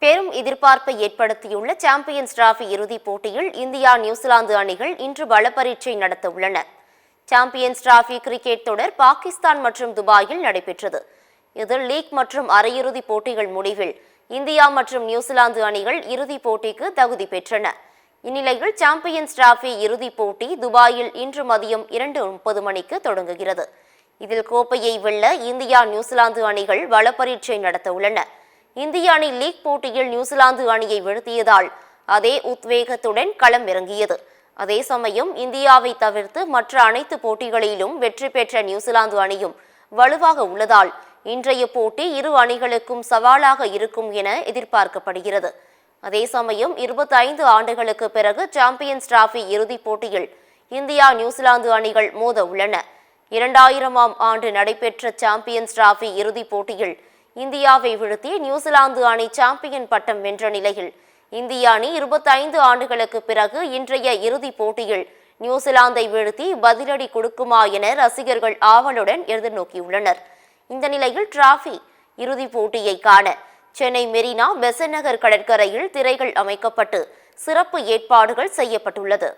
பெரும் எதிர்பார்ப்பை ஏற்படுத்தியுள்ள சாம்பியன்ஸ் டிராபி இறுதிப் போட்டியில் இந்தியா நியூசிலாந்து அணிகள் இன்று பலப்பரீட்சை நடத்த உள்ளன. சாம்பியன்ஸ் டிராபி கிரிக்கெட் தொடர் பாகிஸ்தான் மற்றும் துபாயில் நடைபெற்றது. இதில் லீக் மற்றும் அரையிறுதிப் போட்டிகள் முடிவில் இந்தியா மற்றும் நியூசிலாந்து அணிகள் இறுதிப் போட்டிக்கு தகுதி பெற்றன. இந்நிலையில் சாம்பியன்ஸ் டிராபி இறுதிப் போட்டி துபாயில் இன்று மதியம் 2:30 மணிக்கு தொடங்குகிறது. இதில் கோப்பையை வெல்ல இந்தியா நியூசிலாந்து அணிகள் பலப்பரீட்சை நடத்த உள்ளன. இந்திய அணி லீக் போட்டியில் நியூசிலாந்து அணியை வீழ்த்தியதால் அதே உத்வேகத்துடன் களம் இறங்கியது. அதே சமயம் இந்தியாவை தவிர்த்து மற்ற அனைத்து போட்டிகளிலும் வெற்றி பெற்ற நியூசிலாந்து அணியும் வலுவாக உள்ளதால் இன்றைய போட்டி இரு அணிகளுக்கும் சவாலாக இருக்கும் என எதிர்பார்க்கப்படுகிறது. அதே சமயம் 25 ஆண்டுகளுக்கு பிறகு சாம்பியன்ஸ் டிராபி இறுதிப் போட்டியில் இந்தியா நியூசிலாந்து அணிகள் மோத உள்ளன. 2000ஆம் ஆண்டு நடைபெற்ற சாம்பியன்ஸ் டிராபி இறுதிப் போட்டியில் இந்தியாவை வீழ்த்தி நியூசிலாந்து அணி சாம்பியன் பட்டம் வென்ற நிலையில் இந்திய அணி 25 ஆண்டுகளுக்கு பிறகு இன்றைய இறுதிப் போட்டியில் நியூசிலாந்தை வீழ்த்தி பதிலடி கொடுக்குமா என ரசிகர்கள் ஆவலுடன் எதிர்நோக்கியுள்ளனர். இந்த நிலையில் டிராபி இறுதிப் போட்டியை காண சென்னை மெரினா பெசன்ட் நகர் கடற்கரையில் திரைகள் அமைக்கப்பட்டு சிறப்பு ஏற்பாடுகள் செய்யப்பட்டுள்ளது.